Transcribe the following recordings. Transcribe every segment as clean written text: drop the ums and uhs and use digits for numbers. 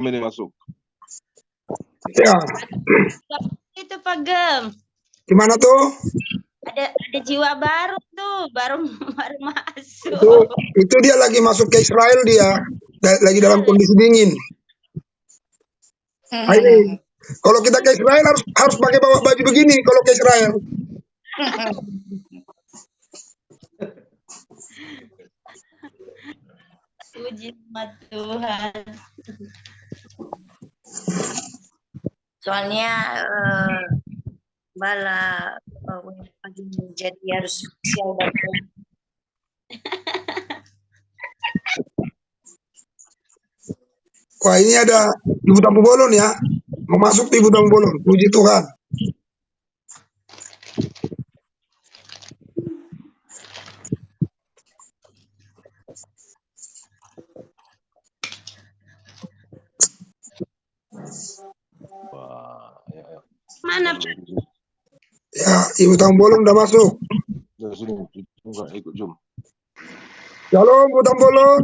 ini masuk. Ya, Itu Pak Gem. gimana tuh? Ada jiwa baru tuh, baru masuk. Itu dia lagi masuk ke Israel dia. Lagi dalam kondisi dingin. Ayo, kalau kita ke Israel harus pakai bawa baju begini kalau ke Israel. Puji sama Tuhan. Soalnya bala pagi jadi harus sial dan Wah, ini ada Ibu Tampu Bolon ya. Mau masuk Ibu Tampu Bolon. Puji Tuhan. Wah, ya. mana? Ya, Ibu Tampu Bolon udah masuk. Dari sini, enggak ikut Zoom. Shalom, Ibu Tampu Bolon.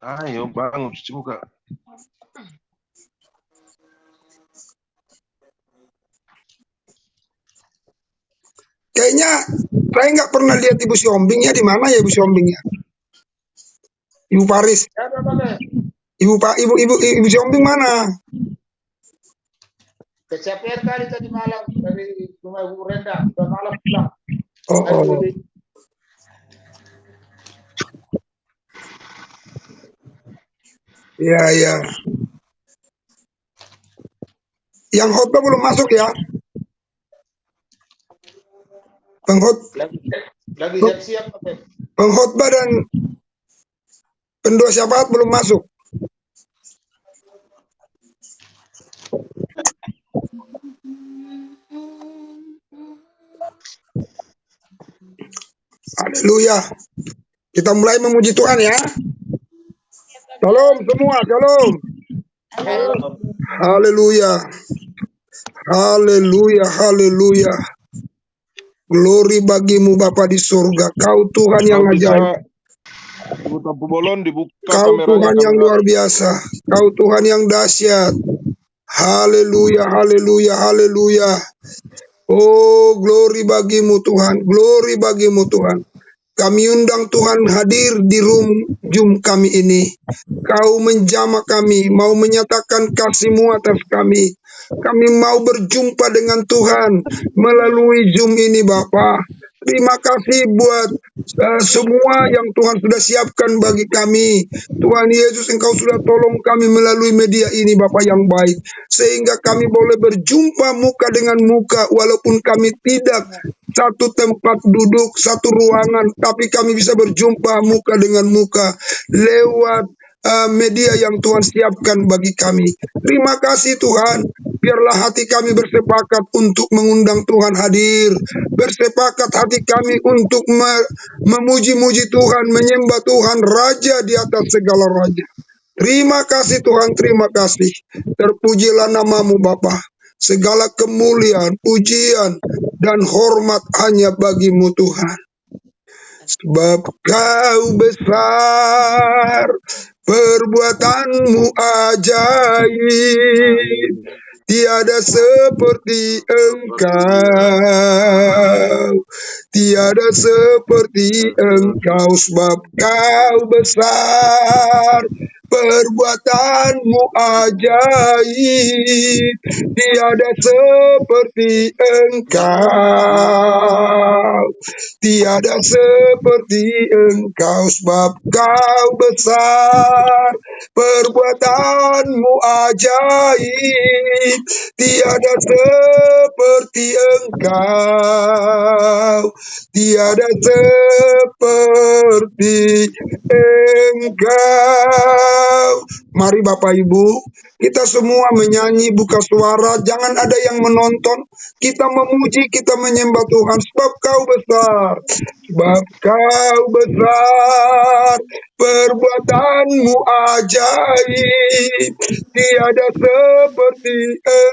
Ayo bangun cuci muka. Kayaknya saya nggak pernah lihat Ibu Siombing ya. Di mana ya Ibu Siombing ya? Ibu Paris. Ibu Siombing mana? Kecapean kali tadi malam dari rumah Ibu Renda, udah malam pulang. Oh. Iya. Yang khotbah belum masuk ya? Lagi siap-siap apa? Pengkhotbah dan pendua syafaat belum masuk. Haleluya. Kita mulai memuji Tuhan ya. Shalom semua, shalom. Haleluya. Haleluya. Glory bagimu Bapa di surga. Kau Tuhan yang ajaib. Ibu Tampu Bolon dibuka Kau kameranya. Tuhan yang luar biasa. Kau Tuhan yang dahsyat. Haleluya. Oh, glory bagimu Tuhan. Glory bagimu Tuhan. Kami undang Tuhan hadir di room Zoom kami ini. Kau menjamah kami, mau menyatakan kasih-Mu atas kami. Kami mau berjumpa dengan Tuhan melalui Zoom ini Bapa. Terima kasih buat semua yang Tuhan sudah siapkan bagi kami. Tuhan Yesus, Engkau sudah tolong kami melalui media ini Bapa yang baik. Sehingga kami boleh berjumpa muka dengan muka walaupun kami tidak satu tempat duduk, satu ruangan, tapi kami bisa berjumpa muka dengan muka lewat media yang Tuhan siapkan bagi kami. Terima kasih Tuhan. Biarlah hati kami bersepakat untuk mengundang Tuhan hadir. Bersepakat hati kami untuk memuji-muji Tuhan, menyembah Tuhan, Raja di atas segala raja. Terima kasih Tuhan, terima kasih. Terpujilah namamu Bapa. Segala kemuliaan, pujian, dan hormat hanya bagimu Tuhan. Sebab Kau besar, perbuatanmu ajaib, tiada seperti Engkau, tiada seperti Engkau. Sebab Kau besar, perbuatanmu ajaib, tiada seperti Engkau, tiada seperti Engkau. Sebab Kau besar, perbuatanmu ajaib, tiada seperti Engkau, tiada seperti Engkau. Mari Bapak Ibu, kita semua menyanyi, buka suara, jangan ada yang menonton. Kita memuji, kita menyembah Tuhan, sebab Kau besar, sebab Kau besar, Perbuatanmu ajaib, tiada seperti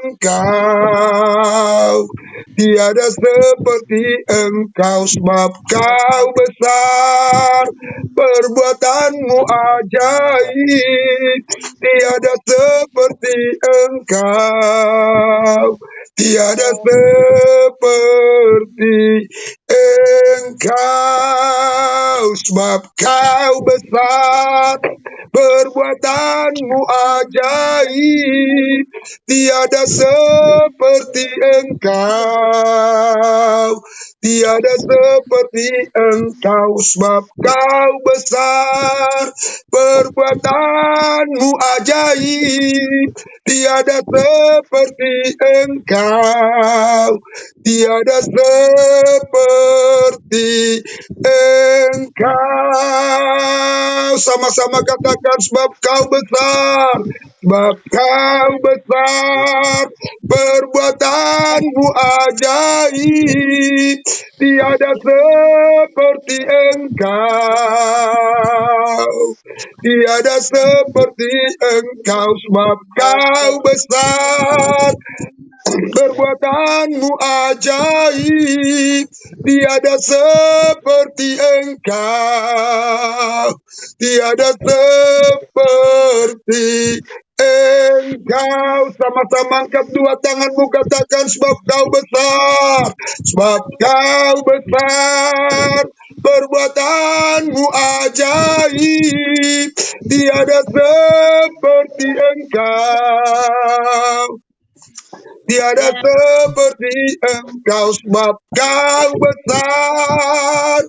Engkau. Tiada seperti Engkau, sebab Kau besar. Perbuatanmu ajaib, tiada seperti Engkau. Tiada seperti Engkau, sebab Kau besar. Perbuatanmu ajaib, tiada seperti Engkau. Tiada seperti Engkau, sebab Kau besar. Perbuatanmu ajaib, tiada seperti Engkau. Tiada seperti Engkau. Sama-sama katakan, sebab Kau besar. Sebab Kau besar. Perbuatanmu ajaib, tiada seperti Engkau. Tiada seperti Engkau, sebab Kau besar. Perbuatanmu ajaib, tiada seperti Engkau. Tiada seperti Engkau. Sama-sama angkat dua tanganmu, katakan, sebab Kau besar. Sebab Kau besar. Perbuatanmu ajaib, tiada seperti Engkau. Tiada seperti Engkau, sebab Kau besar.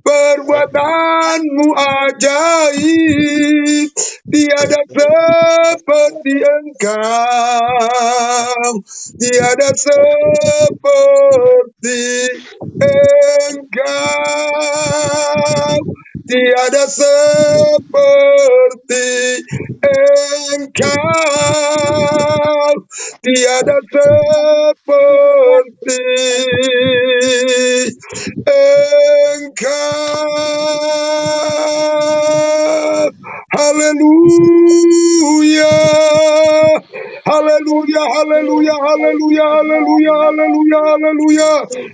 Perbuatanmu ajaib, tiada seperti Engkau. Tiada seperti Engkau. Tiada seperti Engkau. Tiada seperti Engkau. Haleluya. Haleluya, haleluya, haleluya, haleluya, haleluya, haleluya.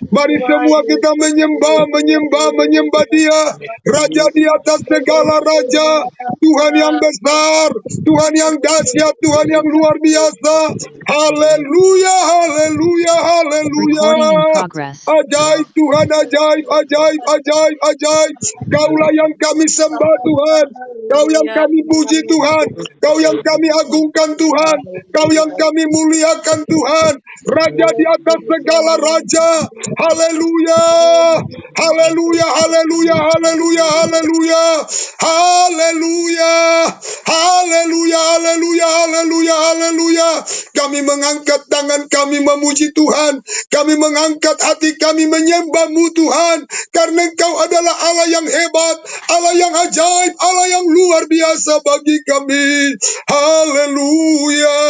Mari semua kita menyembah Dia, Raja di atas segala raja, Tuhan yang besar, Tuhan yang dahsyat, Tuhan yang luar biasa. Haleluya, haleluya, haleluya. Recording in progress. Ajaib Tuhan, ajaib, ajaib, ajaib, ajaib. Kaulah yang kami sembah Tuhan. Kau yang kami puji Tuhan. Kau yang kami agungkan Tuhan. Kau yang kami muliakan Tuhan. Raja di atas segala raja. Haleluya. Haleluya, haleluya, haleluya, haleluya. Haleluya. Haleluya, haleluya, haleluya, haleluya. Kami mengangkat tangan kami memuji Tuhan. Kami mengangkat hati kami menyembah-Mu Tuhan. Karena Engkau adalah Allah yang hebat, Allah yang ajaib, Allah yang luar biasa bagi kami. Haleluya.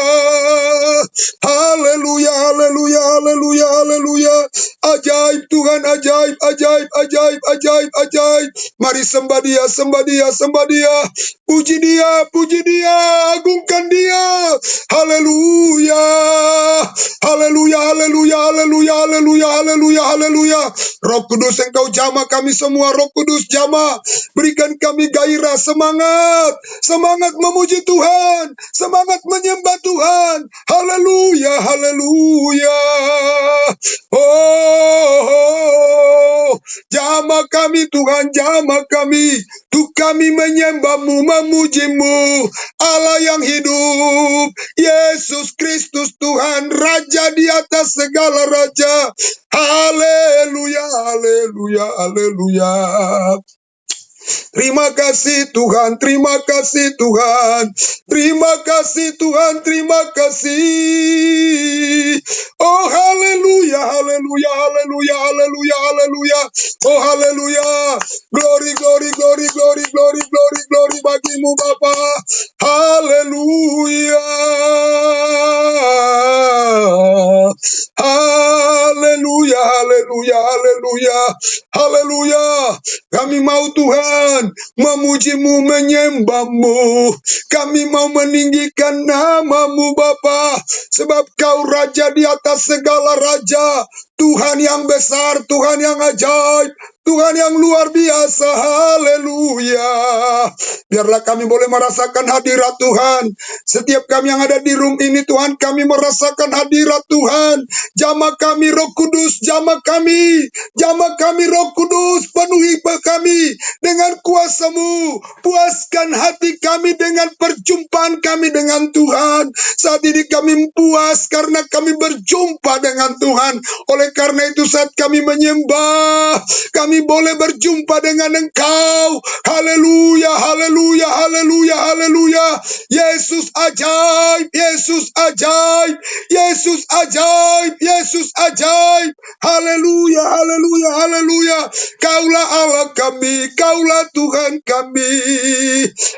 Haleluya, haleluya, haleluya, haleluya. Ajaib Tuhan, ajaib, ajaib, ajaib, ajaib, ajaib. Mari sembah Dia, sembah Dia, sembah Dia. Puji Dia, puji Dia, agungkan Dia. Haleluya. Haleluya, haleluya, haleluya, haleluya, haleluya, haleluya. Roh Kudus, Engkau jamah kami semua. Roh Kudus jamah. Berikan kami gairah, semangat. Semangat memuji Tuhan. Semangat menyembah Tuhan. Haleluya, haleluya. Oh, jamah kami Tuhan, jamah kami. Untuk kami menyembah-Mu, memuji-Mu. Allah yang hidup. Yesus Kristus Tuhan, Raja di atas segala raja. Haleluya, haleluya, haleluya. Terima kasih Tuhan, terima kasih Tuhan. Terima kasih Tuhan, terima kasih. Oh haleluya, haleluya, haleluya, haleluya, haleluya. Oh haleluya. Glory, glory, glory, glory, glory, glory, glory bagimu Bapa. Haleluya. Haleluya, haleluya, haleluya, haleluya, haleluya. Kami mau Tuhan memuji-Mu, menyembah-Mu. Kami mau meninggikan nama-Mu Bapa, sebab Kau Raja di atas segala raja, Tuhan yang besar, Tuhan yang ajaib, Tuhan yang luar biasa, haleluya. Biarlah kami boleh merasakan hadirat Tuhan. Setiap kami yang ada di room ini Tuhan, kami merasakan hadirat Tuhan. Jamah kami Roh Kudus, jamah kami Roh Kudus, penuhi kami dengan kuasa-Mu. Puaskan hati kami dengan perjumpaan kami dengan Tuhan. Saat ini kami puas karena kami berjumpa dengan Tuhan. Oleh karena itu saat kami menyembah, kami boleh berjumpa dengan Engkau. Haleluya, haleluya, haleluya, haleluya. Yesus ajaib, Yesus ajaib, Yesus ajaib, Yesus ajaib. Haleluya, haleluya, haleluya. Kaulah Allah kami, Kaulah Tuhan kami.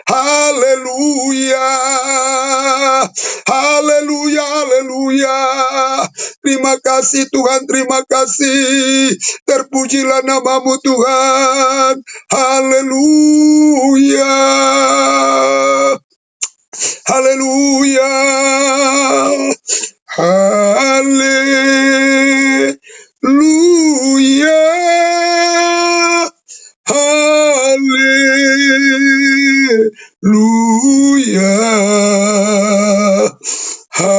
Haleluya, haleluya, haleluya. Terima kasih Tuhan, terima kasih. Terpujilah nama-Mu Tuhan. Haleluya, haleluya, haleluya, haleluya, haleluya,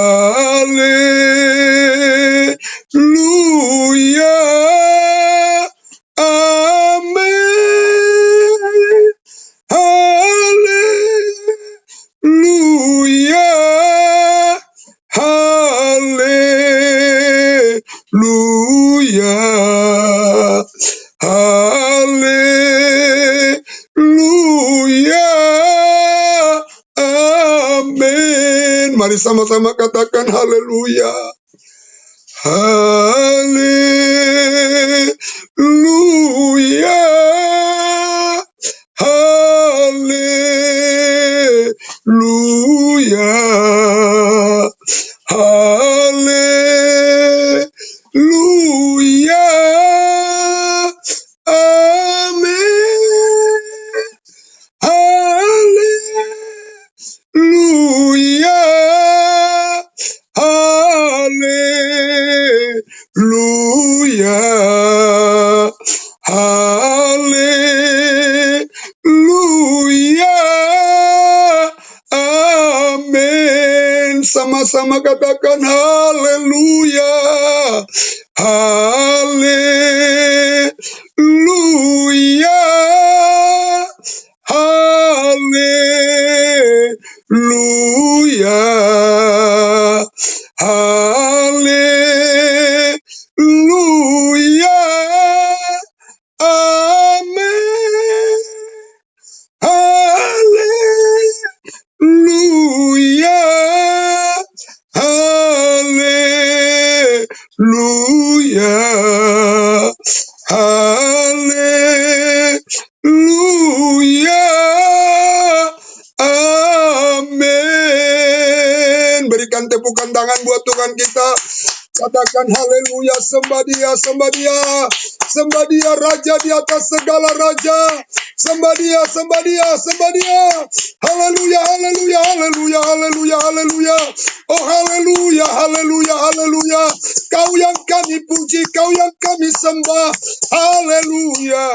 amin, haleluya, haleluya, haleluya, amin. Mari sama-sama katakan haleluya. Haleluya, haleluya, haleluya, amin, haleluya, haleluya, haleluya, amin. Sama-sama katakan haleluya, haleluya, haleluya, haleluya, amin, haleluya, haleluya, haleluya, amin. Berikan tepukan tangan buat Tuhan kita. Katakan haleluya, sembah Dia, sembah Dia. Sembah Dia, Raja di atas segala raja. Sembah Dia, sembah Dia, sembah Dia. Haleluya, haleluya, haleluya, haleluya, haleluya. Oh haleluya, haleluya, haleluya. Kau yang kami puji, Kau yang kami sembah. Haleluya.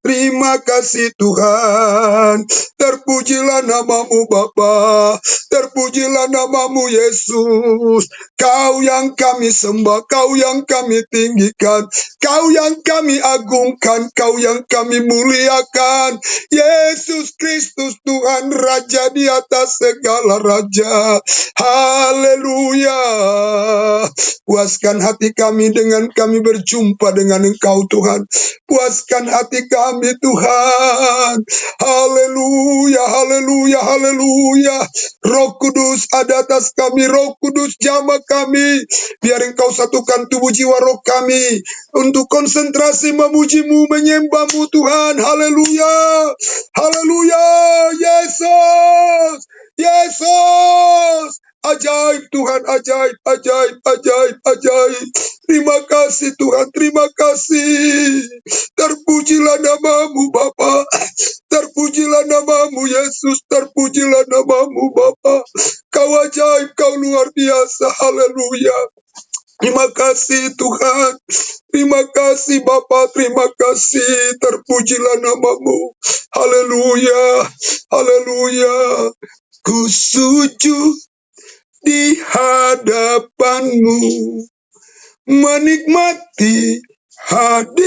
Terima kasih Tuhan. Terpujilah nama-Mu Bapa. Terpujilah nama-Mu Yesus. Kau yang kami sembah, Kau yang kami tinggikan, Kau yang kami agungkan, Kau yang kami muliakan. Yesus Kristus Tuhan Raja di atas segala raja. Haleluya. Puaskan hati kami dengan kami berjumpa dengan Engkau Tuhan. Puaskan hati kami Tuhan. Haleluya, haleluya, haleluya. Roh Kudus ada atas kami, Roh Kudus jamah kami. Biar Engkau satukan tubuh jiwa roh kami untuk konsentrasi memuji-Mu, menyembah-Mu Tuhan. Haleluya, haleluya. Yesus, Yesus. Ajaib Tuhan, ajaib, ajaib, ajaib, ajaib. Terima kasih Tuhan, terima kasih. Terpujilah namamu Bapa. Terpujilah namamu Yesus, terpujilah namamu Bapa. Kau ajaib, kau luar biasa, haleluya. Terima kasih Tuhan, terima kasih Bapa, terima kasih, terpujilah namamu. Haleluya, haleluya. Ku sujud di hadapanmu, menikmati hadiratmu.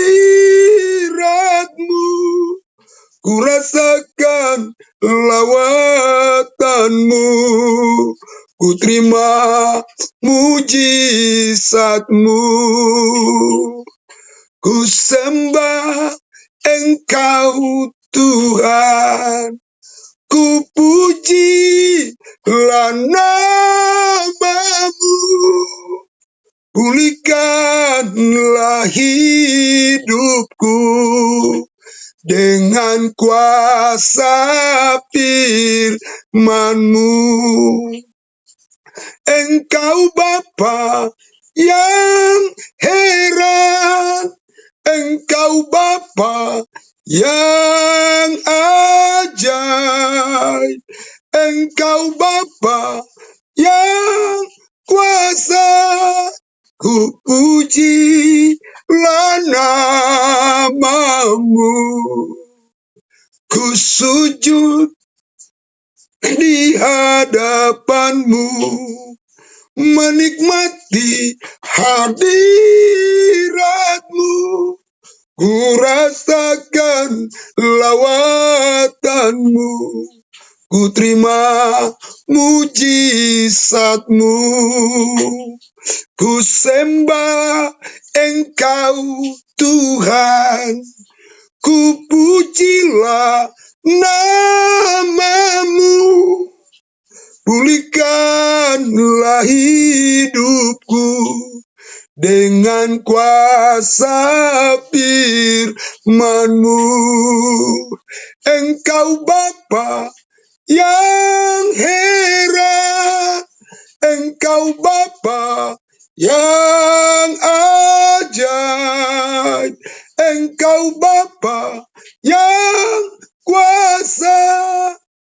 Ku rasakan lawatanmu, ku terima mujizatmu. Ku sembah Engkau Tuhan, ku pujilah namamu. Pulihkanlah hidupku dengan kuasa firman-Mu. Engkau Bapa yang heran, Engkau Bapa yang ajaib, Engkau Bapa yang kuasa. Ku pujilah namamu, ku sujud di hadapanmu, menikmati hadiratmu. Ku rasakan lawatanmu, ku terima mujizatmu. Ku sembah Engkau Tuhan, ku pujilah namamu. Pulihkanlah hidupku dengan kuasa firman-Mu. Engkau Bapa yang heran, Engkau Bapa yang ajaib, Engkau Bapa yang kuasa.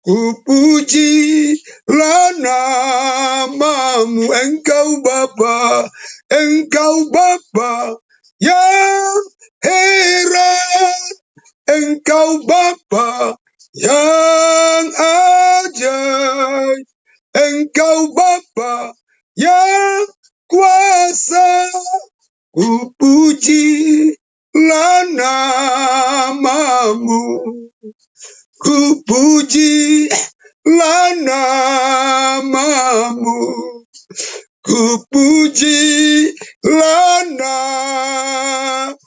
Ku pujilah namamu, Engkau Bapa, Engkau Bapa yang heran, Engkau Bapa yang ajaib, Engkau Bapa yang kuasa. Ku pujilah namamu, ku pujilah namamu, ku pujilah namamu.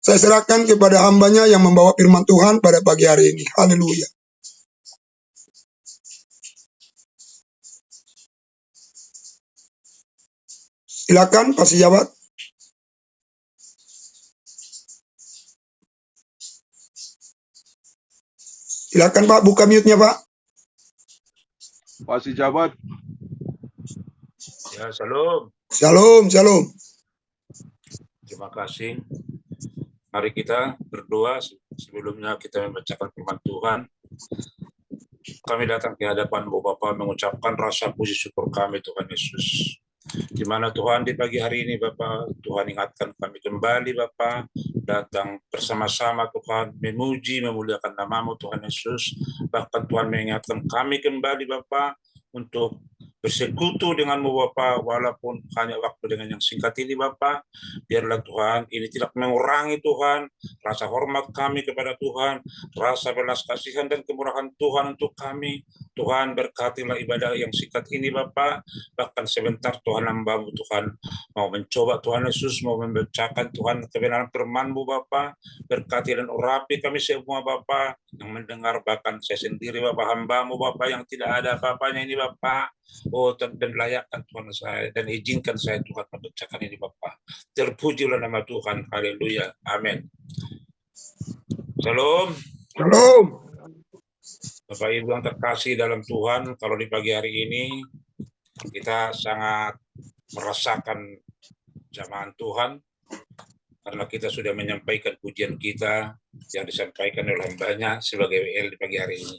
Saya serahkan kepada hambanya yang membawa firman Tuhan pada pagi hari ini. Haleluya. Silakan Pak Sejawat. Silakan Pak, buka mute-nya Pak. Pak Sejawat. Ya, salam. Shalom, shalom. Terima kasih. Mari kita berdoa. Sebelumnya kita membacakan firman Tuhan. Kami datang ke hadapan-Mu Bapa mengucapkan rasa puji syukur kami Tuhan Yesus. Di mana Tuhan di pagi hari ini Bapa, Tuhan ingatkan kami kembali Bapa, datang bersama-sama Tuhan, memuji, memuliakan nama-Mu Tuhan Yesus. Bahkan Tuhan mengingatkan kami kembali Bapa untuk bersekutu dengan-Mu Bapa, walaupun hanya waktu dengan yang singkat ini Bapa. Biarlah Tuhan ini tidak mengurangi Tuhan rasa hormat kami kepada Tuhan, rasa belas kasihan dan kemurahan Tuhan untuk kami. Tuhan berkatilah ibadah yang singkat ini Bapa. Bahkan sebentar Tuhan hamba-Mu Tuhan mau mencoba Tuhan Yesus, mau membacakan Tuhan kebenaran firman-Mu Bapa. Berkati dan urapi kami semua Bapa yang mendengar, bahkan saya sendiri Bapa, hamba-Mu Bapa yang tidak ada apa-apanya ini Bapa. Oh, dan layakkan Tuhan saya, dan izinkan saya Tuhan membacakan ini Bapa. Terpujilah nama Tuhan, haleluya, amin. Shalom. Shalom. Bapak Ibu yang terkasih dalam Tuhan, kalau di pagi hari ini Kita sangat merasakan jamahan Tuhan karena kita sudah menyampaikan pujian kita yang disampaikan oleh hambanya sebagai WL di pagi hari ini.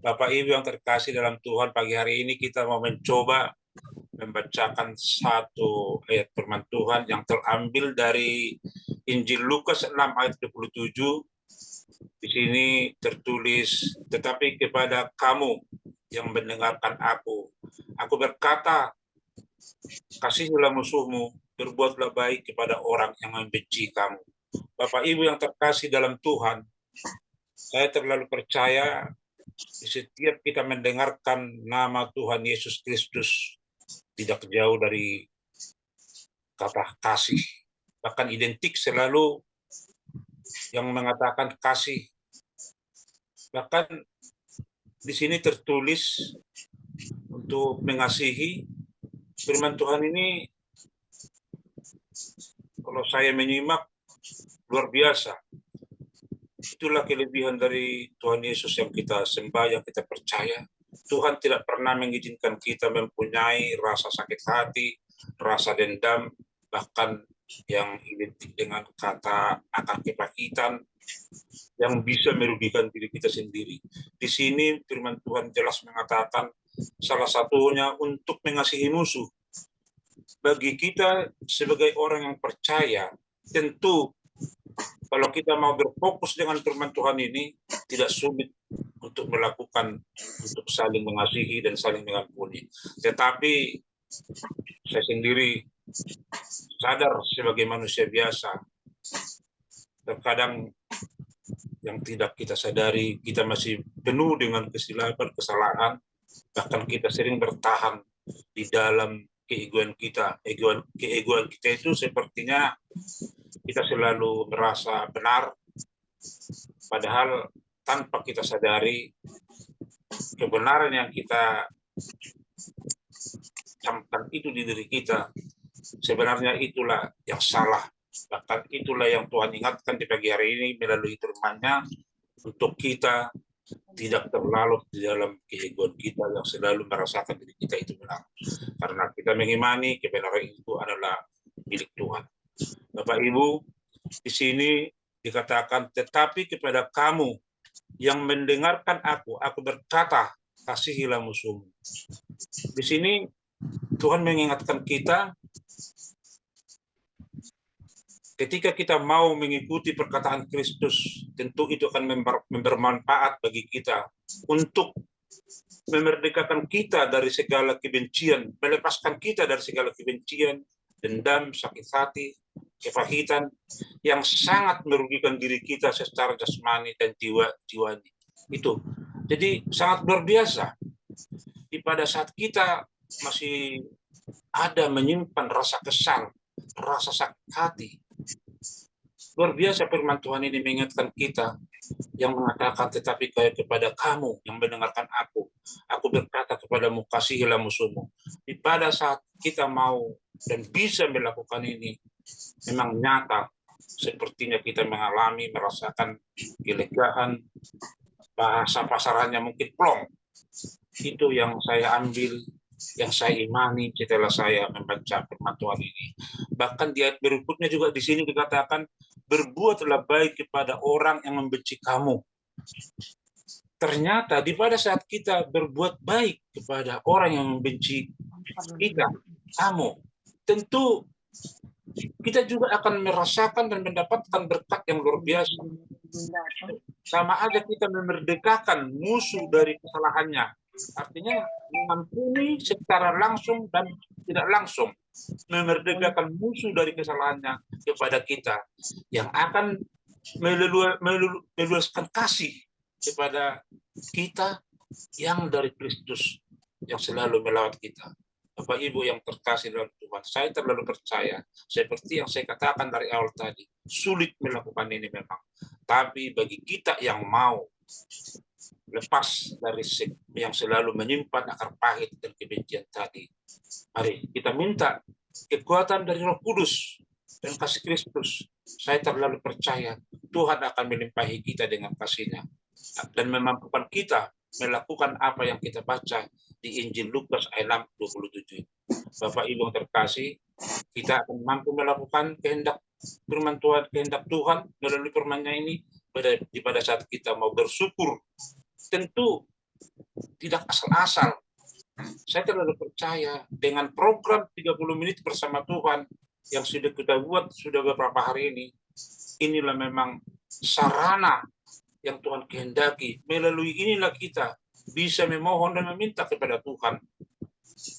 Bapak Ibu yang terkasih dalam Tuhan, pagi hari ini kita mau mencoba membacakan satu ayat firman Tuhan yang terambil dari Injil Lukas 6 ayat 27. Di sini tertulis, tetapi kepada kamu yang mendengarkan aku berkata, kasihilah musuhmu, berbuatlah baik kepada orang yang membenci kamu. Bapak Ibu yang terkasih dalam Tuhan, saya terlalu percaya di setiap kita mendengarkan nama Tuhan Yesus Kristus, tidak jauh dari kata kasih. Bahkan identik selalu yang mengatakan kasih. Bahkan di sini tertulis untuk mengasihi. Firman Tuhan ini, kalau saya menyimak, luar biasa. Itulah kelebihan dari Tuhan Yesus yang kita sembah, yang kita percaya. Tuhan tidak pernah mengizinkan kita mempunyai rasa sakit hati, rasa dendam, bahkan yang identik dengan kata akar kepahitan yang bisa merugikan diri kita sendiri. Di sini firman Tuhan jelas mengatakan salah satunya untuk mengasihi musuh. Bagi kita sebagai orang yang percaya, tentu kalau kita mau berfokus dengan firman Tuhan ini, tidak sulit untuk melakukan, untuk saling mengasihi dan saling mengampuni. Tetapi saya sendiri sadar sebagai manusia biasa, terkadang yang tidak kita sadari, kita masih penuh dengan kesilapan, kesalahan, bahkan kita sering bertahan di dalam keegoan kita. Keegoan kita itu sepertinya kita selalu merasa benar, padahal tanpa kita sadari kebenaran yang kita camkan itu di diri kita, sebenarnya itulah yang salah. Bahkan itulah yang Tuhan ingatkan di pagi hari ini melalui firman-Nya, untuk kita tidak terlalu di dalam keegoan kita yang selalu merasakan diri kita itu benar. Karena kita mengimani kebenaran itu adalah milik Tuhan. Bapak Ibu, di sini dikatakan, tetapi kepada kamu yang mendengarkan aku berkata, kasihilah musuhmu. Di sini Tuhan mengingatkan kita, ketika kita mau mengikuti perkataan Kristus, tentu itu akan bermanfaat bagi kita untuk memerdekakan kita dari segala kebencian, melepaskan kita dari segala kebencian, dendam, sakit hati, kepahitan yang sangat merugikan diri kita secara jasmani dan jiwanya. Itu. Jadi sangat luar biasa. Pada saat kita masih ada menyimpan rasa kesal, rasa sakit hati, luar biasa firman Tuhan ini mengingatkan kita yang mengatakan, tetapi kepada kamu yang mendengarkan aku berkata kepadamu, kasihilah musuhmu. Pada saat kita mau dan bisa melakukan ini, memang nyata sepertinya kita merasakan kelegaan, bahasa pasarannya mungkin plong. Itu yang saya ambil, yang saya imani setelah saya membaca firman Tuhan ini. Bahkan di ayat berikutnya juga di sini dikatakan, berbuatlah baik kepada orang yang membenci kamu. Ternyata pada saat kita berbuat baik kepada orang yang membenci kita, kamu, tentu kita juga akan merasakan dan mendapatkan berkat yang luar biasa. Sama aja kita memerdekakan musuh dari kesalahannya. Artinya mengampuni secara langsung dan tidak langsung, memerdekakan musuh dari kesalahannya kepada kita, yang akan meluaskan kasih kepada kita yang dari Kristus yang selalu melawat kita. Bapak Ibu yang terkasih dalam Tuhan, saya terlalu percaya, seperti yang saya katakan dari awal tadi, sulit melakukan ini memang. Tapi bagi kita yang mau lepas dari yang selalu menyimpan akar pahit dan kebencian tadi, mari kita minta kekuatan dari Roh Kudus dan kasih Kristus. Saya terlalu percaya Tuhan akan melimpahi kita dengan kasih-Nya dan memampukan kita melakukan apa yang kita baca di Injil Lukas ayat 6:27. Bapak Ibu yang terkasih, kita akan mampu melakukan kehendak firman Tuhan, kehendak Tuhan melalui firman-Nya ini pada saat kita mau bersyukur. Tentu tidak asal-asal. Saya terlalu percaya dengan program 30 menit bersama Tuhan yang sudah kita buat sudah beberapa hari ini. Inilah memang sarana yang Tuhan kehendaki. Melalui inilah kita bisa memohon dan meminta kepada Tuhan.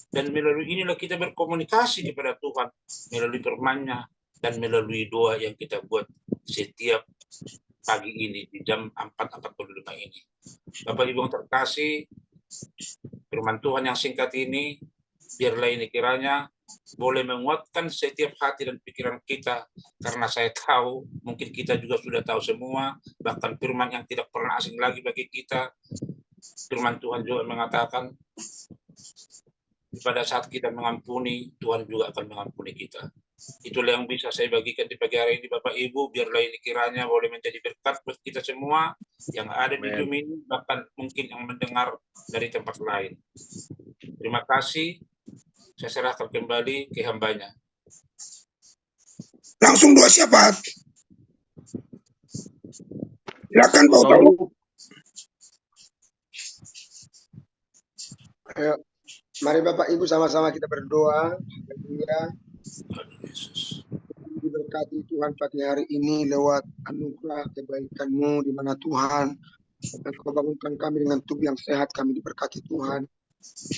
Dan melalui inilah kita berkomunikasi kepada Tuhan melalui firman-Nya dan melalui doa yang kita buat setiap pagi ini di jam 4:45 ini. Bapak Ibu yang terkasih, firman Tuhan yang singkat ini, biarlah ini kiranya boleh menguatkan setiap hati dan pikiran kita, karena saya tahu, mungkin kita juga sudah tahu semua, bahkan firman yang tidak pernah asing lagi bagi kita. Firman Tuhan juga mengatakan, pada saat kita mengampuni, Tuhan juga akan mengampuni kita. Itulah yang bisa saya bagikan di pagi hari ini, Bapak Ibu. Biarlah ini kiranya boleh menjadi berkat buat kita semua yang ada di Zoom ini, bahkan mungkin yang mendengar dari tempat lain. Terima kasih. Saya serahkan kembali ke hambanya. Langsung doa syafaat. Silakan Pak Tahu. Ayo, mari Bapak Ibu sama-sama kita berdoa. Haleluya. Diberkati Tuhan pagi hari ini lewat anugerah kebaikan-Mu, di mana Tuhan Engkau bangunkan kami dengan tubuh yang sehat. Kami diberkati Tuhan,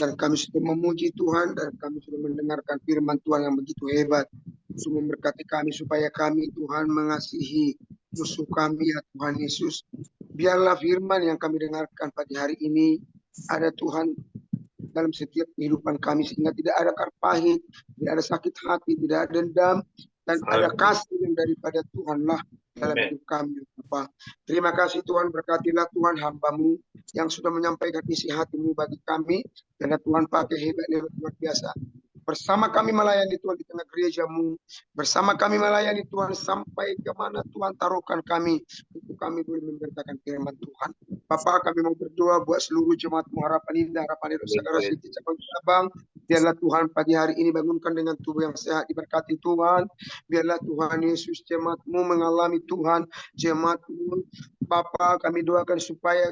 dan kami sudah memuji Tuhan, dan kami sudah mendengarkan firman Tuhan yang begitu hebat. Sungguh memberkati kami supaya kami Tuhan mengasihi musuh kami, ya Tuhan Yesus. Biarlah firman yang kami dengarkan pagi hari ini ada Tuhan dalam setiap kehidupan kami, sehingga tidak ada akar pahit, tidak ada sakit hati, tidak ada dendam, dan ada kasih yang daripada Tuhanlah dalam hidup kami, Bapa. Terima kasih Tuhan, berkatilah Tuhan hamba-Mu yang sudah menyampaikan isi hati-Mu bagi kami, karena Tuhan pakai hebat luar biasa. Bersama kami melayani Tuhan di tengah gereja-Mu, bersama kami melayani Tuhan sampai ke mana Tuhan taruhkan kami, untuk kami boleh memberitakan firman Tuhan. Bapa, kami mau berdoa buat seluruh jemaat-Mu Harapan Indah, Harapan Indah Saudara Siti Cabang. Biarlah Tuhan pagi hari ini bangunkan dengan tubuh yang sehat, diberkati Tuhan. Biarlah Tuhan Yesus jemaat-Mu mengalami Tuhan, jemaat-Mu Bapa, kami doakan supaya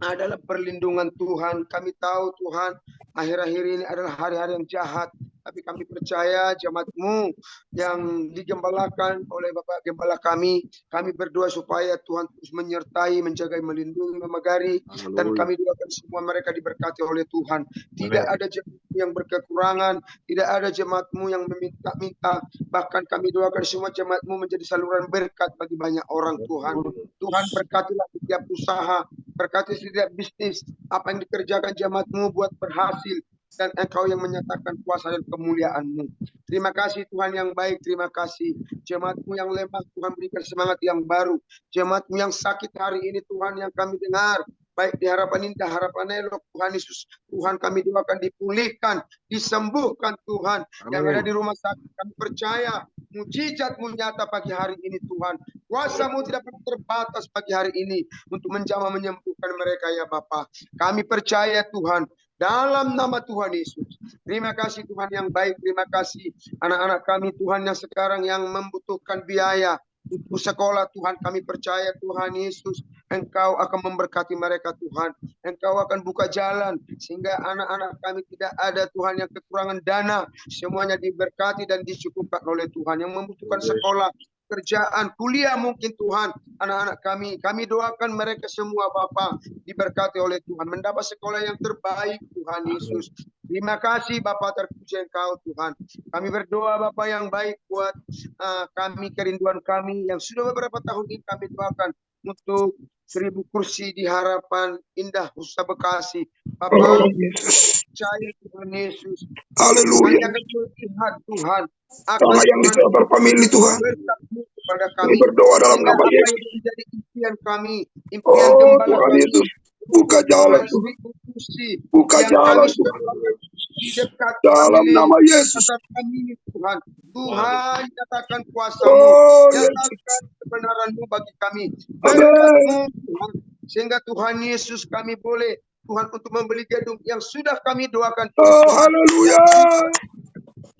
adalah perlindungan Tuhan. Kami tahu Tuhan, akhir-akhir ini adalah hari-hari yang jahat, tapi kami percaya jemaat-Mu yang digembalakan oleh Bapak Gembala kami berdoa supaya Tuhan terus menyertai, menjaga, melindungi, memagari, dan kami doakan semua mereka diberkati oleh Tuhan. Tidak ada jemaat yang berkekurangan, tidak ada jemaat-Mu yang meminta-minta, bahkan kami doakan semua jemaat-Mu menjadi saluran berkat bagi banyak orang Tuhan. Tuhan berkatilah setiap usaha, berkati setiap bisnis, apa yang dikerjakan jemaat-Mu buat berhasil, dan Engkau yang menyatakan kuasa dan kemuliaan-Mu. Terima kasih Tuhan yang baik, terima kasih. Jemaat-Mu yang lemah, Tuhan berikan semangat yang baru. Jemaat-Mu yang sakit hari ini, Tuhan, yang kami dengar, baik di Harapan Indah, Harapan Elok, Tuhan Yesus, Tuhan kami doakan dipulihkan, disembuhkan Tuhan. Yang ada di rumah sakit, kami percaya mujizat-Mu nyata pagi hari ini Tuhan. Kuasa-Mu tidak pernah terbatas pagi hari ini untuk menjamah menyembuhkan mereka, ya Bapa. Kami percaya Tuhan, dalam nama Tuhan Yesus. Terima kasih Tuhan yang baik, terima kasih anak-anak kami Tuhan yang sekarang yang membutuhkan biaya untuk sekolah Tuhan. Kami percaya Tuhan Yesus, Engkau akan memberkati mereka Tuhan. Engkau akan buka jalan sehingga anak-anak kami tidak ada Tuhan yang kekurangan dana. Semuanya diberkati dan dicukupkan oleh Tuhan. Yang membutuhkan sekolah, kerjaan, kuliah mungkin Tuhan, anak-anak kami doakan mereka semua Bapa diberkati oleh Tuhan, mendapat sekolah yang terbaik Tuhan Yesus. Terima kasih Bapa, terpuji Engkau Tuhan. Kami berdoa Bapa yang baik buat kami, kerinduan kami yang sudah beberapa tahun ini kami doakan untuk 1000 kursi di Harapan Indah Khususnya Bekasi. Bapa, percaya Tuhan Yesus. Haleluya. Hanya melihat Tuhan Tanah yang disebar pemilih Tuhan. kepada kami. Kami berdoa dalam nama Yesus. Menjadi impian kami, impian Oh gembala Tuhan kami. Yesus, buka jalan Tuhan. Buka jalan Tuhan. Dalam nama Yesus. Kami, Tuhan, Tuhan nyatakan kuasa-Mu, Oh Yesus. nyatakan kebenaran-Mu bagi kami. Amin. Berkat-Mu Tuhan, Sehingga Tuhan Yesus kami boleh Tuhan untuk membeli gedung yang sudah kami doakan Oh, Tuhan. haleluya.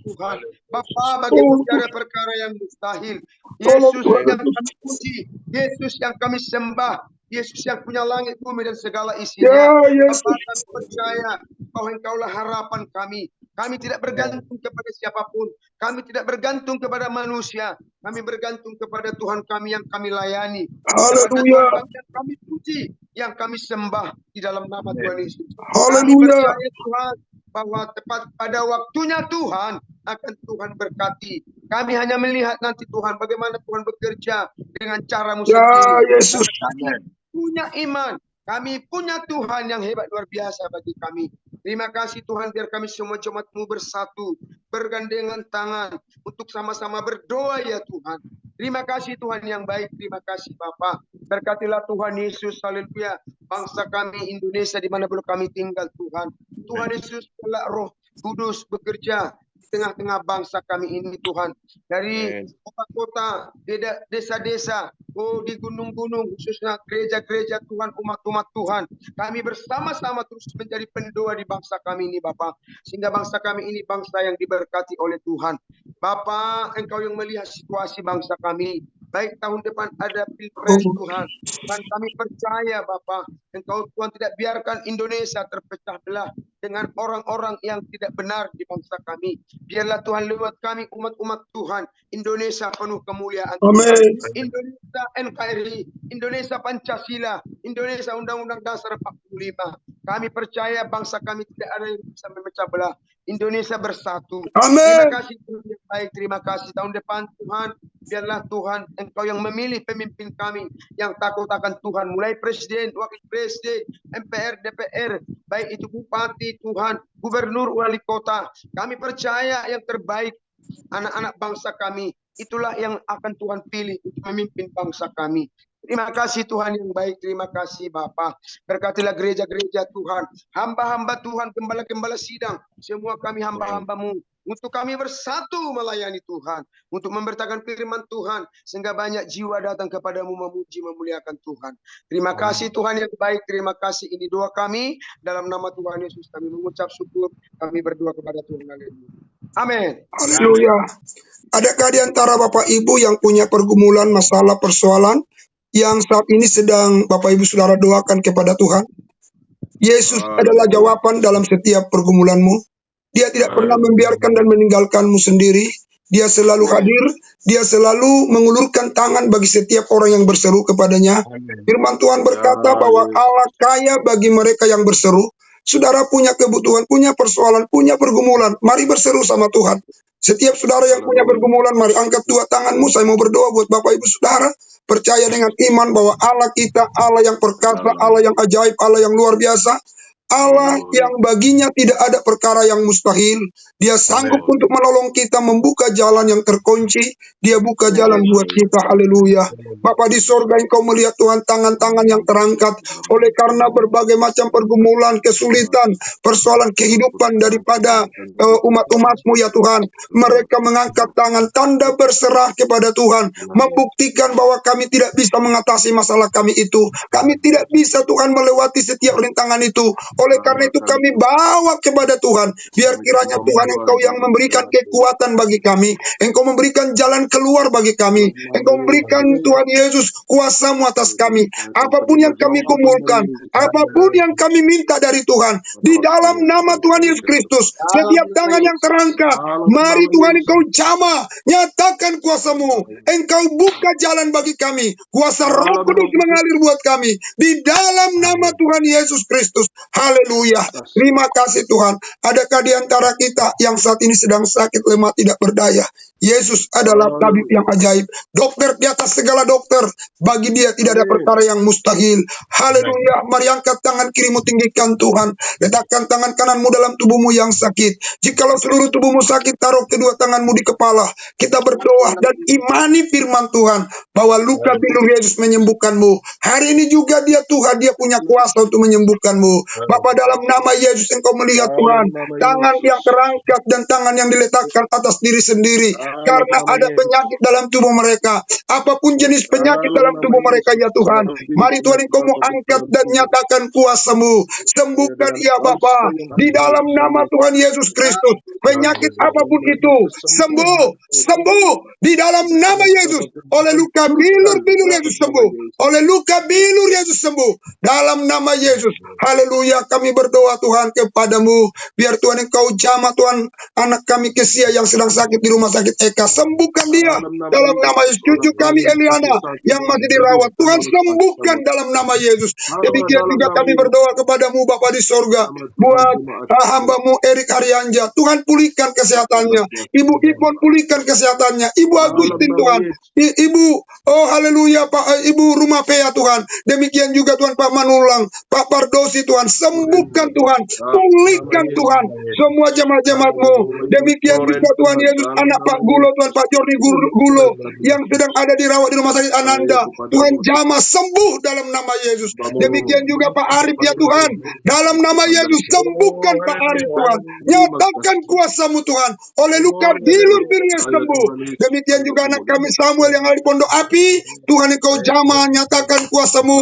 Tuhan, Bapa bagi perkara-perkara yang mustahil. Tolong Yesus Tuhan yang Yesus. kami puji, Yesus yang kami sembah, Yesus yang punya langit, bumi dan segala Ya isinya. Yesus. Bapa, kami percaya bahwa Engkaulah harapan kami. Kami tidak bergantung kepada siapapun. Kami tidak bergantung kepada manusia. Kami bergantung kepada Tuhan kami yang kami layani. Kepada Haleluya. Tuhan kami yang kami puji, yang kami sembah di dalam nama Tuhan Yesus. Kami Haleluya. percaya Tuhan bahwa tepat pada waktunya Tuhan akan Tuhan berkati. Kami hanya melihat nanti Tuhan bagaimana Tuhan bekerja dengan caramu Ya sendiri. Yesus. Kami punya iman. Kami punya Tuhan yang hebat luar biasa bagi kami. Terima kasih Tuhan, biar kami semua jemaat-Mu bersatu, bergandengan tangan untuk sama-sama berdoa ya Tuhan. Terima kasih Tuhan yang baik, terima kasih Bapa. Berkatilah Tuhan Yesus, haleluya. Bangsa kami Indonesia di mana perlu kami tinggal Tuhan. Tuhan Yesus, biarlah Roh Kudus bekerja di tengah-tengah bangsa kami ini Tuhan. Dari kota-kota, desa-desa, di gunung-gunung, khususnya gereja-gereja Tuhan, umat-umat Tuhan. Kami bersama-sama terus menjadi pendoa di bangsa kami ini Bapa. Sehingga bangsa kami ini bangsa yang diberkati oleh Tuhan. Bapa, Engkau yang melihat situasi bangsa kami. Baik tahun depan ada pilpres Tuhan. Dan kami percaya Bapa, Engkau Tuhan tidak biarkan Indonesia terpecah belah dengan orang-orang yang tidak benar di bangsa kami. Biarlah Tuhan lewat kami umat-umat Tuhan, Indonesia penuh kemuliaan Tuhan. Amin. Indonesia NKRI, Indonesia Pancasila, Indonesia Undang-Undang Dasar 45. Kami percaya bangsa kami tidak ada yang bisa memecah belah. Indonesia bersatu. Amin. Terima kasih Tuhan yang baik, terima kasih. Tahun depan Tuhan, biarlah Tuhan Engkau yang memilih pemimpin kami yang takut akan Tuhan. Mulai Presiden, Wakil Presiden, MPR, DPR, baik itu Bupati Tuhan, Gubernur, Wali Kota. Kami percaya yang terbaik anak-anak bangsa kami. Itulah yang akan Tuhan pilih untuk memimpin bangsa kami. Terima kasih Tuhan yang baik, terima kasih Bapa. Berkatilah gereja-gereja Tuhan, hamba-hamba Tuhan, gembala-gembala sidang, semua kami hamba-hamba-Mu. Untuk kami bersatu melayani Tuhan, untuk memberitakan firman Tuhan, sehingga banyak jiwa datang kepadamu memuji, memuliakan Tuhan. Terima kasih Tuhan yang baik, terima kasih. Ini doa kami, dalam nama Tuhan Yesus kami mengucap syukur, kami berdoa kepada Tuhan. Amin. Haleluya. Adakah di antara Bapak Ibu yang punya pergumulan, masalah, persoalan yang saat ini sedang Bapak Ibu Saudara doakan kepada Tuhan? Yesus adalah jawaban dalam setiap pergumulanmu. Dia tidak pernah membiarkan dan meninggalkanmu sendiri. Dia selalu hadir. Dia selalu mengulurkan tangan bagi setiap orang yang berseru kepadanya. Firman Tuhan berkata bahwa Allah kaya bagi mereka yang berseru. Saudara punya kebutuhan, punya persoalan, punya pergumulan. Mari berseru sama Tuhan. Setiap saudara yang punya pergumulan, mari angkat dua tanganmu. Saya mau berdoa buat Bapak Ibu Saudara. Percaya dengan iman bahwa Allah kita, Allah yang perkasa, Allah yang ajaib, Allah yang luar biasa. Allah yang baginya tidak ada perkara yang mustahil. Dia sanggup untuk menolong kita membuka jalan yang terkunci. Dia buka jalan buat kita. Haleluya. Bapa di sorga, Engkau melihat Tuhan tangan-tangan yang terangkat oleh karena berbagai macam pergumulan, kesulitan, persoalan kehidupan daripada umat-umat-Mu ya Tuhan. Mereka mengangkat tangan tanda berserah kepada Tuhan, membuktikan bahwa kami tidak bisa mengatasi masalah kami itu. Kami tidak bisa Tuhan melewati setiap rintangan itu. Oleh karena itu kami bawa kepada Tuhan. Biar kiranya Tuhan Engkau yang memberikan kekuatan bagi kami. Engkau memberikan jalan keluar bagi kami. Engkau memberikan Tuhan Yesus kuasa-Mu atas kami. Apapun yang kami kumpulkan, apapun yang kami minta dari Tuhan, di dalam nama Tuhan Yesus Kristus, setiap tangan yang terangkat, mari Tuhan Engkau jamah, nyatakan kuasa-Mu. Engkau buka jalan bagi kami. Kuasa Roh Kudus mengalir buat kami. Di dalam nama Tuhan Yesus Kristus. Haleluya. Terima kasih Tuhan. Adakah di antara kita yang saat ini sedang sakit, lemah, tidak berdaya? Yesus adalah tabib yang ajaib. Dokter di atas segala dokter. Bagi Dia tidak ada perkara yang mustahil. Haleluya. Mari angkat tangan kirimu, tinggikan Tuhan. Letakkan tangan kananmu dalam tubuhmu yang sakit. Jikalau seluruh tubuhmu sakit, taruh kedua tanganmu di kepala. Kita berdoa dan imani firman Tuhan bahwa luka pilu Yesus menyembuhkanmu. Hari ini juga Dia Tuhan, Dia punya kuasa untuk menyembuhkanmu. Bapa, dalam nama Yesus Engkau melihat Tuhan, tangan yang terangkat dan tangan yang diletakkan atas diri sendiri. karena ada penyakit dalam tubuh mereka. Apapun jenis penyakit dalam tubuh mereka ya Tuhan, mari Tuhan Engkau mau angkat dan nyatakan kuasa-Mu. Sembuhkan ia Bapa, di dalam nama Tuhan Yesus Kristus. Penyakit apapun itu, sembuh, sembuh, di dalam nama Yesus. Oleh luka bilur-bilur Yesus sembuh. Oleh luka bilur Yesus sembuh. Dalam nama Yesus. Haleluya, kami berdoa Tuhan kepadamu. Biar Tuhan Engkau jamah Tuhan anak kami Kesia yang sedang sakit di rumah sakit Eka. Sembuhkan dia dalam nama Yesus. Cucu kami Eliana yang masih dirawat. Tuhan sembuhkan dalam nama Yesus. Demikian juga kami berdoa kepadamu Bapa di sorga. Buat hamba-Mu Erik Arianja. Tuhan pulihkan kesehatannya. Ibu Ipon pulihkan kesehatannya. Ibu Agustin Tuhan. Ibu, oh haleluya Pak, Ibu Rumah Pea Tuhan. Demikian juga Tuhan Pak Manulang, Pak Pardosi Tuhan. Sembuhkan Tuhan. Pulihkan Tuhan. Semua jemaat-jemaat-Mu. Demikian juga Tuhan Yesus, anak Pak Gulo Tuhan, Pak Jordi Gulo yang sedang ada dirawat di rumah sakit Ananda. Tuhan jamah sembuh dalam nama Yesus. Demikian juga Pak Arif ya Tuhan. Dalam nama Yesus sembuhkan Pak Arif Tuhan. Nyatakan kuasa-Mu Tuhan. Oleh luka bilur-bilurnya sembuh. Demikian juga anak kami Samuel yang ada di Pondok Api. Tuhan Engkau jamah nyatakan kuasa-Mu.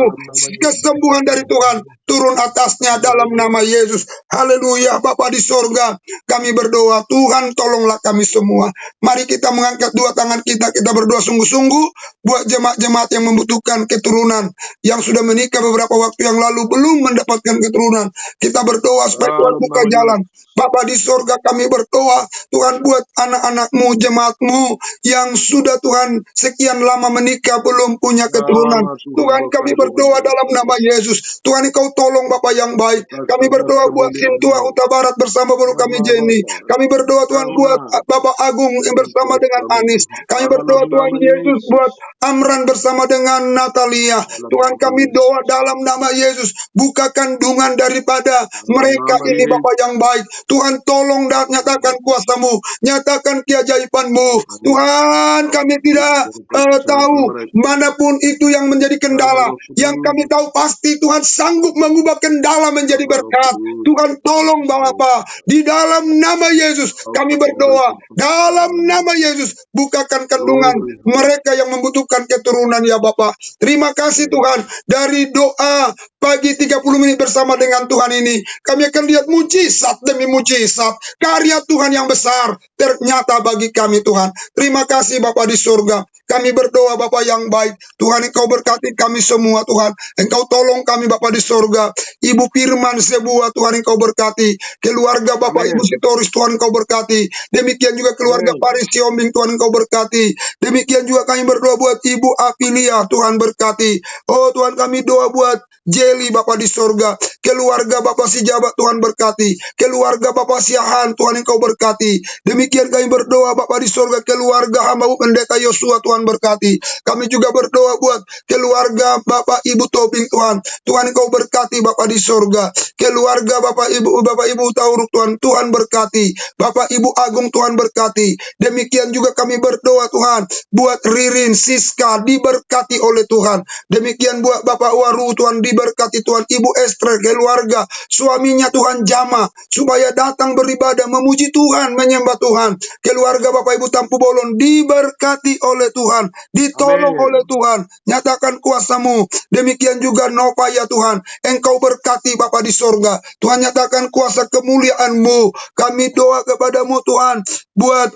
Kesembuhan dari Tuhan turun atasnya dalam nama Yesus. Haleluya. Bapa di sorga, kami berdoa Tuhan tolonglah kami semua. Mari kita mengangkat dua tangan kita berdoa sungguh-sungguh buat jemaat-jemaat yang membutuhkan keturunan, yang sudah menikah beberapa waktu yang lalu belum mendapatkan keturunan. Kita berdoa supaya Tuhan buka jalan. Bapa di sorga, kami berdoa Tuhan buat anak-anak-Mu, jemaat-Mu yang sudah Tuhan sekian lama menikah belum punya keturunan. Tuhan kami berdoa dalam nama Yesus. Tuhan Engkau tolong Bapa yang baik. Kami berdoa buat Sintua Huta Barat bersama baru kami Jenny. Kami berdoa Tuhan buat Bapak Agung yang bersama dengan Anis. Kami berdoa Tuhan Yesus buat Amran bersama dengan Natalia. Tuhan kami doa dalam nama Yesus. Buka kandungan daripada mereka ini Bapa yang baik. Tuhan tolong dan nyatakan kuasa-Mu. Nyatakan keajaiban-Mu. Tuhan kami tidak tahu manapun itu yang menjadi kendala. Yang kami tahu pasti Tuhan sanggup mengubah kendala menjadi berkat. Tuhan tolong Bapa. Di dalam nama Yesus kami berdoa. Dalam nama Yesus bukakan kandungan mereka yang membutuhkan keturunan ya Bapa. Terima kasih Tuhan. Dari doa pagi 30 menit bersama dengan Tuhan ini, kami akan lihat mujizat demi mujizat. Karya Tuhan yang besar ternyata bagi kami Tuhan. Terima kasih Bapa di surga. Kami berdoa Bapa yang baik. Tuhan Engkau berkati kami semua Tuhan. Engkau tolong kami Bapa di surga. Ibu Firman Sebuah Tuhan Engkau berkati. Keluarga Bapak Ibu Sitoris Tuhan Engkau berkati. Demikian juga keluarga Paris Siombing Tuhan Engkau berkati. Demikian juga kami berdoa buat Ibu Apilia Tuhan berkati. Oh Tuhan kami doa buat Jeli Bapak di sorga. Keluarga Bapak si Jabat Tuhan berkati. Keluarga Bapak Siahan Tuhan Engkau berkati. Demikian kami berdoa Bapak di sorga. Keluarga hamba Pendeta Yosua Tuhan berkati. Kami juga berdoa buat keluarga Bapak Ibu Tobing Tuhan. Tuhan Engkau berkati Bapak di sorga. Keluarga Bapak Ibu Tauruk Tuhan berkati. Bapak Ibu Agung Tuhan berkati. Demikian juga kami berdoa Tuhan buat Ririn Siska diberkati oleh Tuhan. Demikian buat Bapak Waru Tuhan diberkati Tuhan. Ibu Esther keluarga suaminya Tuhan jamah supaya datang beribadah memuji Tuhan, menyembah Tuhan. Keluarga Bapak Ibu Tampu Bolon diberkati oleh Tuhan, ditolong oleh Tuhan. Nyatakan kuasa-Mu. Demikian juga Nova ya Tuhan, Engkau berkati Bapa di sorga. Tuhan nyatakan kuasa kemuliaan-Mu. Kami doa kepadamu Tuhan buat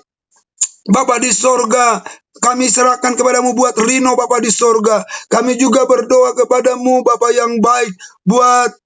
Bapa di sorga. Kami serahkan kepadamu buat Rino Bapa di sorga. Kami juga berdoa kepadamu Bapa yang baik buat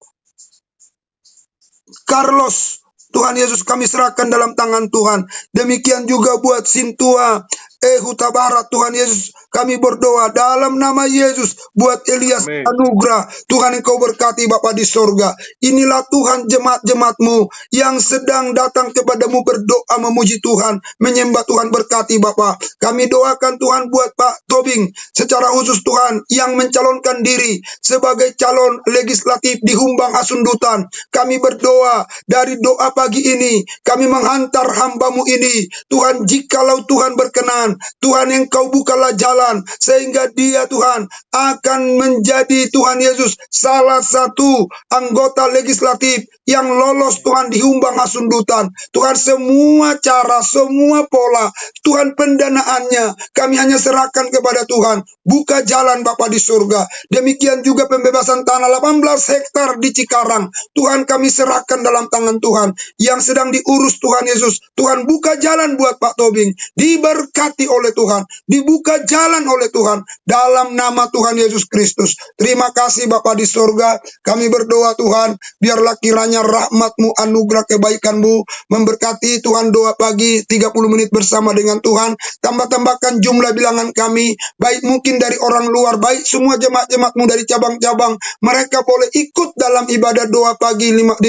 Carlos. Tuhan Yesus kami serahkan dalam tangan Tuhan. Demikian juga buat Sintua Huta Barat Tuhan Yesus kami berdoa dalam nama Yesus buat Elias Anugrah. Tuhan Engkau berkati Bapa di sorga. Inilah Tuhan jemaat-jemaat-Mu yang sedang datang kepadamu berdoa memuji Tuhan, menyembah Tuhan, berkati Bapa. Kami doakan Tuhan buat Pak Tobing secara khusus Tuhan yang mencalonkan diri sebagai calon legislatif di Humbang Hasundutan. Kami berdoa dari doa pagi ini kami menghantar hamba-Mu ini Tuhan, jikalau Tuhan berkenan Tuhan Engkau bukalah jalan, sehingga dia Tuhan akan menjadi Tuhan Yesus salah satu anggota legislatif yang lolos Tuhan di Humbang Hasundutan. Tuhan, semua cara, semua pola, Tuhan pendanaannya kami hanya serahkan kepada Tuhan. Buka jalan Bapa di surga. Demikian juga pembebasan tanah 18 hektar di Cikarang. Tuhan, kami serahkan dalam tangan Tuhan yang sedang diurus Tuhan Yesus. Tuhan, buka jalan buat Pak Tobing. Diberkati oleh Tuhan. Dibuka jalan oleh Tuhan. Dalam nama Tuhan Yesus Kristus. Terima kasih Bapa di surga. Kami berdoa Tuhan. Biarlah kiranya rahmat-Mu, anugerah kebaikan-Mu memberkati Tuhan. Doa pagi 30 menit bersama dengan Tuhan. Tambah-tambahkan jumlah bilangan kami. Baik mungkin dari orang luar. Baik semua jemaat-jemaat-Mu dari cabang-cabang. Mereka boleh ikut dalam ibadah doa pagi 30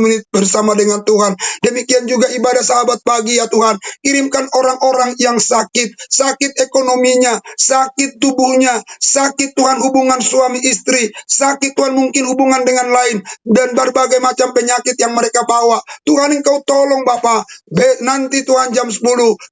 menit bersama dengan Tuhan. Demikian juga ibadah sahabat pagi ya Tuhan. Kirimkan orang-orang yang sakit. Sakit ekonominya. Sakit tubuhnya. Sakit Tuhan hubungan suami istri. Sakit Tuhan mungkin hubungan dengan lain. Dan berbagai macam penyakit yang mereka bawa. Tuhan Engkau tolong Bapa. Nanti Tuhan jam 10.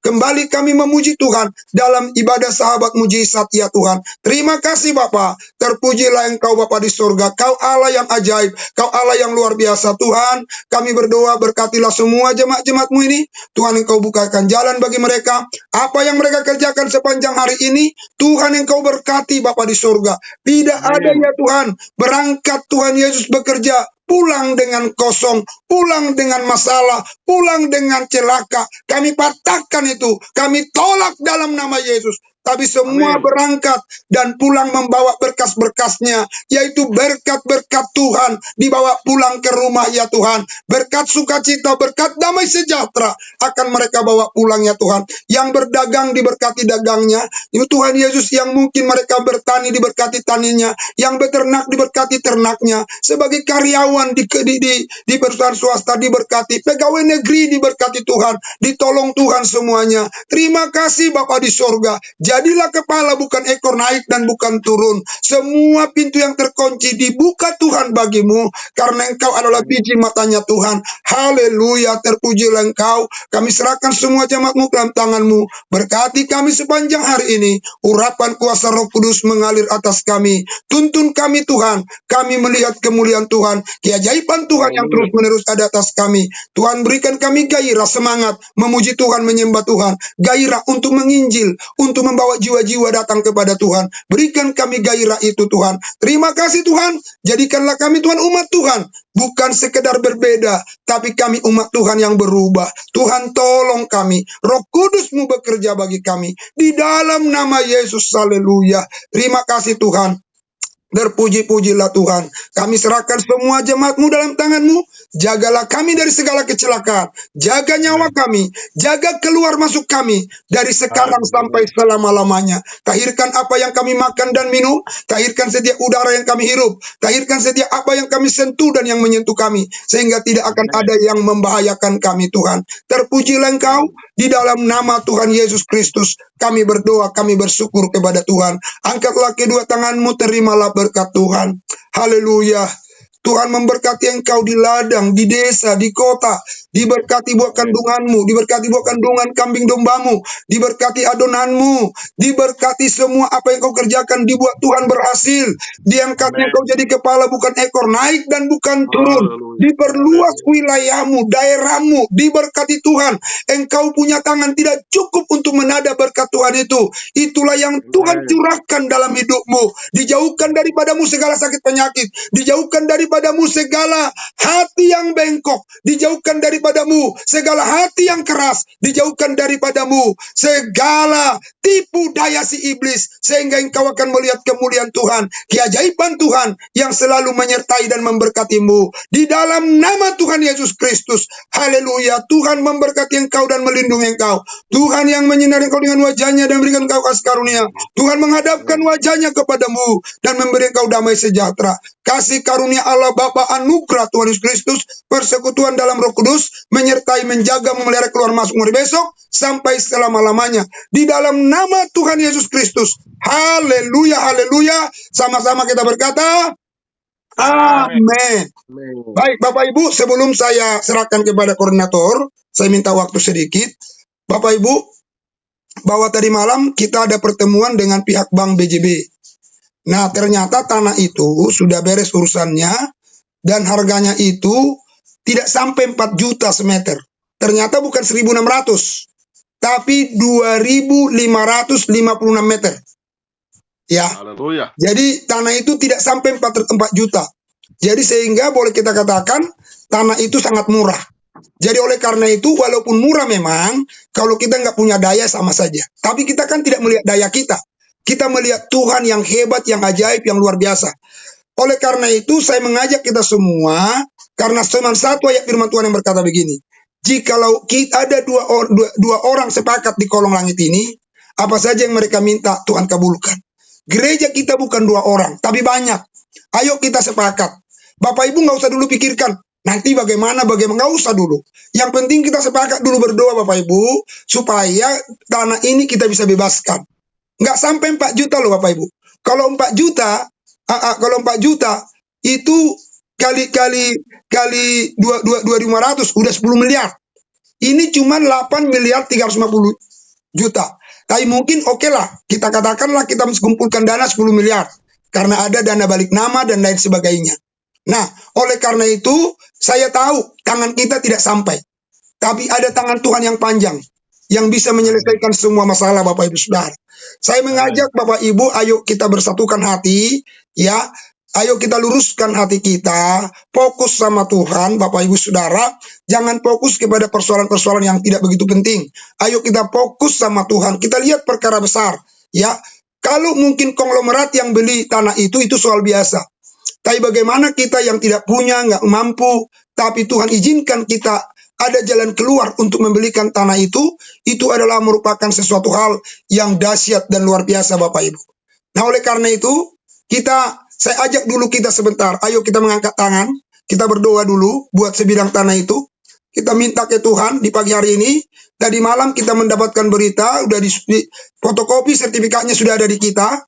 Kembali kami memuji Tuhan. Dalam ibadah sahabat mujizat ya Tuhan. Terima kasih Bapa. Terpujilah Engkau Bapa di surga. Kau Allah yang ajaib. Kau Allah yang luar biasa Tuhan. Kami berdoa berkatilah semua jemaat-jemaat-Mu ini. Tuhan Engkau bukakan jalan bagi mereka. Apa yang mereka kerjakan sepanjang hari ini. Tuhan Engkau berkati Bapa di surga. Tidak ada ya Tuhan. Berangkat Tuhan Yesus bekerja. Pulang dengan kosong, pulang dengan masalah, pulang dengan celaka. Kami patahkan itu. Kami tolak dalam nama Yesus. Tapi semua berangkat dan pulang membawa berkas-berkasnya. Yaitu berkat-berkat Tuhan dibawa pulang ke rumah ya Tuhan. Berkat sukacita, berkat damai sejahtera akan mereka bawa pulang ya Tuhan. Yang berdagang diberkati dagangnya. Itu Tuhan Yesus yang mungkin mereka bertani diberkati taninya. Yang beternak diberkati ternaknya. Sebagai karyawan di perusahaan swasta diberkati. Pegawai negeri diberkati Tuhan. Ditolong Tuhan semuanya. Terima kasih Bapa di surga. Jadilah kepala bukan ekor, naik dan bukan turun. Semua pintu yang terkunci dibuka Tuhan bagimu. Karena Engkau adalah biji matanya Tuhan. Haleluya, terpujilah Engkau. Kami serahkan semua jemaat-Mu dalam tangan-Mu. Berkati kami sepanjang hari ini. Urapan kuasa Roh Kudus mengalir atas kami. Tuntun kami Tuhan. Kami melihat kemuliaan Tuhan. Keajaiban Tuhan yang terus-menerus ada atas kami. Tuhan berikan kami gairah, semangat. Memuji Tuhan, menyembah Tuhan. Gairah untuk menginjil. Untuk membawa jiwa-jiwa datang kepada Tuhan. Berikan kami gairah itu Tuhan. Terima kasih Tuhan. Jadikanlah kami Tuhan umat Tuhan. Bukan sekedar berbeda. Tapi kami umat Tuhan yang berubah. Tuhan tolong kami. Roh Kudus-Mu bekerja bagi kami. Di dalam nama Yesus. Haleluya. Terima kasih Tuhan. Terpuji-pujilah Tuhan. Kami serahkan semua jemaat-Mu dalam tangan-Mu. Jagalah kami dari segala kecelakaan. Jaga nyawa kami. Jaga keluar masuk kami. Dari sekarang sampai selama-lamanya. Tahirkan apa yang kami makan dan minum. Tahirkan setiap udara yang kami hirup. Tahirkan setiap apa yang kami sentuh dan yang menyentuh kami. Sehingga tidak akan ada yang membahayakan kami Tuhan. Terpujilah Engkau. Di dalam nama Tuhan Yesus Kristus. Kami berdoa, kami bersyukur kepada Tuhan. Angkatlah kedua tangan-Mu, terimalah berkat Tuhan. Haleluya. Tuhan memberkati engkau di ladang, di desa, di kota. Diberkati buah kandunganmu, diberkati buah kandungan kambing dombamu, diberkati adonanmu, diberkati semua apa yang kau kerjakan, dibuat Tuhan berhasil. Diangkatnya kau jadi kepala bukan ekor, naik dan bukan turun. Diperluas wilayahmu, daerahmu, diberkati Tuhan. Engkau punya tangan tidak cukup untuk menada berkat Tuhan itu. Itulah yang Tuhan curahkan dalam hidupmu. Dijauhkan daripadamu segala sakit penyakit, dijauhkan daripadamu segala hati yang bengkok, dijauhkan daripadamu segala hati yang keras, dijauhkan daripadamu segala tipu daya si iblis, sehingga engkau akan melihat kemuliaan Tuhan, keajaiban Tuhan yang selalu menyertai dan memberkatimu. Di dalam nama Tuhan Yesus Kristus, haleluya. Tuhan memberkati engkau dan melindungi engkau. Tuhan yang menyinari engkau dengan wajahnya dan berikan engkau kasih karunia. Tuhan menghadapkan wajahnya kepadamu dan memberi engkau damai sejahtera. Kasih karunia Allah Bapa, anugerah Tuhan Yesus Kristus, persekutuan dalam Roh Kudus, menyertai, menjaga, memelihara keluar masuk hari besok sampai selama-lamanya. Di dalam nama Tuhan Yesus Kristus. Haleluya, haleluya. Sama-sama kita berkata, amin. Baik Bapak Ibu, sebelum saya serahkan kepada koordinator, saya minta waktu sedikit. Bapak Ibu, bahwa tadi malam kita ada pertemuan dengan pihak Bank BJB. Nah, ternyata tanah itu sudah beres urusannya dan harganya itu tidak sampai 4 juta semeter. Ternyata bukan 1.600, tapi 2.556 meter. Ya, Haleluya. jadi tanah itu tidak sampai 4 juta. Jadi sehingga boleh kita katakan tanah itu sangat murah. Jadi oleh karena itu walaupun murah memang, kalau kita nggak punya daya sama saja. Tapi kita kan tidak melihat daya kita. Kita melihat Tuhan yang hebat, yang ajaib, yang luar biasa. Oleh karena itu saya mengajak kita semua, karena cuma satu ayat firman Tuhan yang berkata begini. Jikalau kita ada dua orang sepakat di kolong langit ini, apa saja yang mereka minta Tuhan kabulkan. Gereja kita bukan 2 orang, tapi banyak. Ayo kita sepakat. Bapak Ibu nggak usah dulu pikirkan, nanti bagaimana, nggak usah dulu. Yang penting kita sepakat dulu berdoa Bapak Ibu, supaya tanah ini kita bisa bebaskan. Nggak sampai 4 juta loh Bapak Ibu. Kalau 4 juta, itu kali 2.500 udah 10 miliar. Ini cuma 8 miliar 350 juta. Tapi mungkin oke lah, kita katakanlah kita mengumpulkan dana 10 miliar. Karena ada dana balik nama dan lain sebagainya. Nah, oleh karena itu, saya tahu tangan kita tidak sampai. Tapi ada tangan Tuhan yang panjang, yang bisa menyelesaikan semua masalah Bapak Ibu Saudara. Saya mengajak Bapak Ibu, ayo kita bersatukan hati, ya. Ayo kita luruskan hati kita, fokus sama Tuhan, Bapak Ibu Saudara. Jangan fokus kepada persoalan-persoalan yang tidak begitu penting. Ayo kita fokus sama Tuhan. Kita lihat perkara besar, ya. Kalau mungkin konglomerat yang beli tanah itu soal biasa. Tapi bagaimana kita yang tidak punya, nggak mampu, tapi Tuhan izinkan kita ada jalan keluar untuk membelikan tanah itu adalah merupakan sesuatu hal yang dahsyat dan luar biasa Bapak Ibu. Nah oleh karena itu, saya ajak dulu kita sebentar, ayo kita mengangkat tangan, kita berdoa dulu buat sebidang tanah itu. Kita minta ke Tuhan di pagi hari ini. Tadi malam kita mendapatkan berita, udah di fotokopi sertifikatnya sudah ada di kita.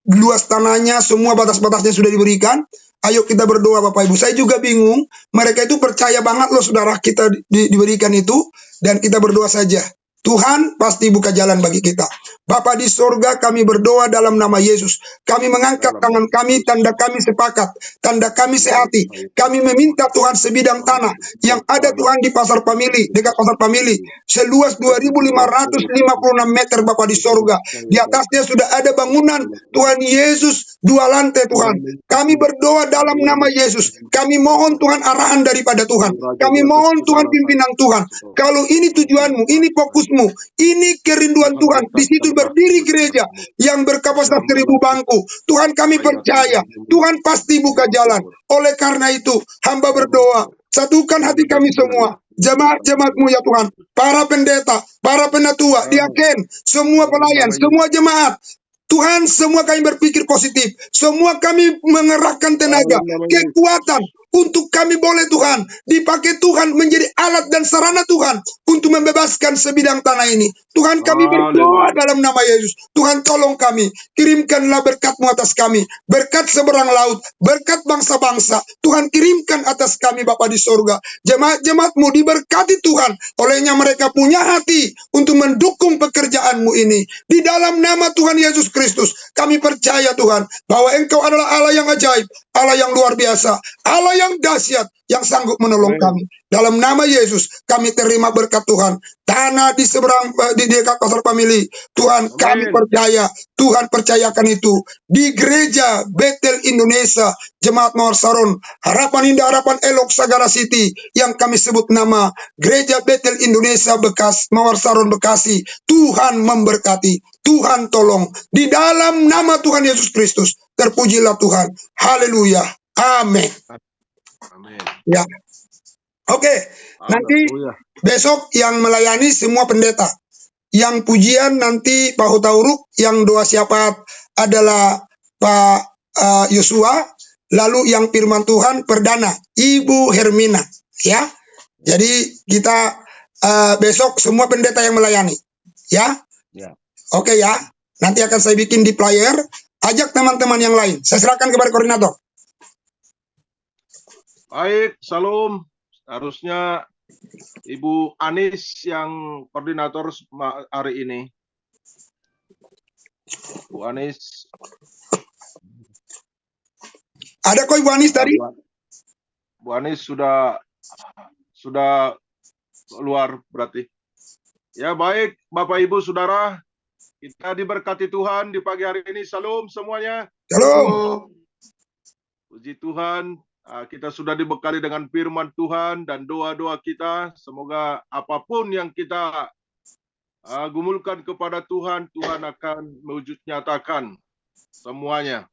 Luas tanahnya, semua batas-batasnya sudah diberikan. Ayo kita berdoa Bapak Ibu. Saya juga bingung, mereka itu percaya banget loh saudara kita diberikan itu. Dan kita berdoa saja. Tuhan pasti buka jalan bagi kita. Bapa di sorga, kami berdoa dalam nama Yesus. Kami mengangkat tangan kami, tanda kami sepakat, tanda kami sehati. Kami meminta Tuhan sebidang tanah yang ada Tuhan di Pasar Famili, dekat Pasar Famili, seluas 2.556 meter Bapa di sorga. Di atasnya sudah ada bangunan Tuhan Yesus 2 lantai Tuhan. Kami berdoa dalam nama Yesus. Kami mohon Tuhan arahan daripada Tuhan. Kami mohon Tuhan pimpinan Tuhan. Kalau ini tujuanmu, ini fokus, ini kerinduan Tuhan. Di situ berdiri gereja yang berkapasitas 1.000 bangku. Tuhan kami percaya, Tuhan pasti buka jalan. Oleh karena itu, hamba berdoa, satukan hati kami semua, jemaat-jemaat-Mu ya Tuhan, para pendeta, para penatua, diaken, semua pelayan, semua jemaat. Tuhan, semua kami berpikir positif. Semua kami mengerahkan tenaga, kekuatan, untuk kami boleh Tuhan, dipakai Tuhan menjadi alat dan sarana Tuhan, untuk membebaskan sebidang tanah ini. Tuhan kami berdoa dalam nama Yesus. Tuhan tolong kami, kirimkanlah berkat-Mu atas kami, berkat seberang laut, berkat bangsa-bangsa. Tuhan kirimkan atas kami Bapa di sorga. Jemaat-jemaat-Mu diberkati Tuhan, olehnya mereka punya hati untuk mendukung pekerjaan-Mu ini. Di dalam nama Tuhan Yesus Kristus, kami percaya Tuhan, bahwa Engkau adalah Allah yang ajaib, Allah yang luar biasa, Allah yang dahsyat, yang sanggup menolong kami. Dalam nama Yesus, kami terima berkat Tuhan. Tanah di seberang, di dekat Pasar Famili, Tuhan kami percaya, Tuhan percayakan itu. Di gereja Bethel Indonesia, Jemaat Mawar Saron, Harapan Indah, Harapan Elok, Sagara City, yang kami sebut nama Gereja Bethel Indonesia Mawar Saron Bekasi, Tuhan memberkati, Tuhan tolong. Di dalam nama Tuhan Yesus Kristus, terpujilah Tuhan. Haleluya. Amin. Ya. Oke, nanti besok yang melayani semua pendeta. Yang pujian nanti Pak Hutauruk, yang doa syafaat adalah Pak Yosua, lalu yang firman Tuhan perdana Ibu Hermina, ya. Jadi kita besok semua pendeta yang melayani, ya. Oke ya. Nanti akan saya bikin di flyer, ajak teman-teman yang lain. Saya serahkan kepada koordinator. Baik, Salam. Harusnya Ibu Anis yang koordinator hari ini. Bu Anis. Ada kok Ibu Anis tadi? Bu Anis sudah keluar berarti. Ya baik, Bapak Ibu Saudara, kita diberkati Tuhan di pagi hari ini. Salam semuanya. Halo. Puji Tuhan, kita sudah dibekali dengan firman Tuhan dan doa-doa kita. Semoga apapun yang kita gumulkan kepada Tuhan, Tuhan akan mewujud nyatakan semuanya.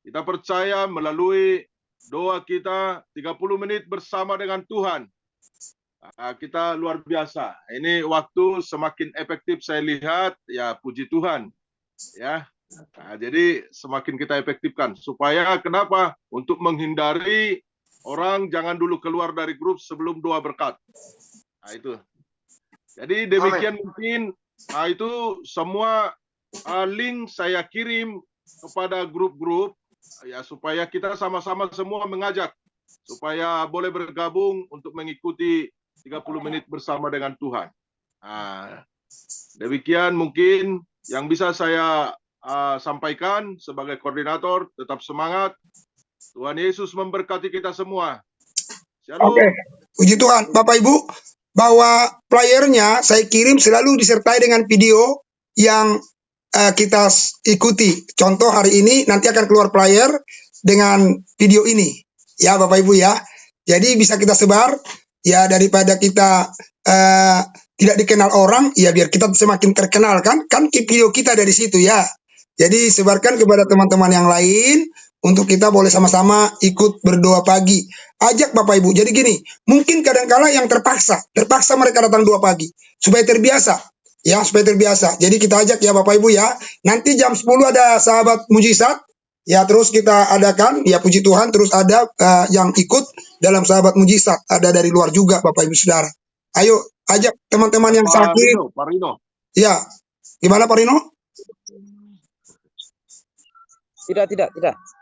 Kita percaya melalui doa kita 30 menit bersama dengan Tuhan. Kita luar biasa. Ini waktu semakin efektif saya lihat, ya puji Tuhan. Ya. Jadi semakin kita efektifkan. Supaya kenapa? Untuk menghindari orang jangan dulu keluar dari grup sebelum doa berkat. Nah itu. Jadi demikian mungkin itu semua link saya kirim kepada grup-grup ya supaya kita sama-sama semua mengajak supaya boleh bergabung untuk mengikuti 30 menit bersama dengan Tuhan. Demikian mungkin yang bisa saya sampaikan sebagai koordinator. Tetap semangat. Tuhan Yesus memberkati kita semua. Shalom. Oke, puji Tuhan. Bapak Ibu, bahwa playernya saya kirim selalu disertai dengan video yang kita ikuti. Contoh hari ini nanti akan keluar player dengan video ini. Ya Bapak Ibu ya. Jadi bisa kita sebar. Ya daripada kita tidak dikenal orang, ya biar kita semakin terkenal kan video kita dari situ ya. Jadi sebarkan kepada teman-teman yang lain untuk kita boleh sama-sama ikut berdoa pagi. Ajak Bapak Ibu. Jadi gini, mungkin kadang-kala yang terpaksa mereka datang doa pagi supaya terbiasa. Ya, supaya terbiasa. Jadi kita ajak ya Bapak Ibu ya. Nanti jam 10 ada sahabat mujizat. Ya, terus kita adakan, ya puji Tuhan, terus ada yang ikut dalam sahabat mujizat. Ada dari luar juga Bapak Ibu Saudara. Ayo, ajak teman-teman yang sakit. Pak Rino. Ya, gimana Pak Rino? Tidak.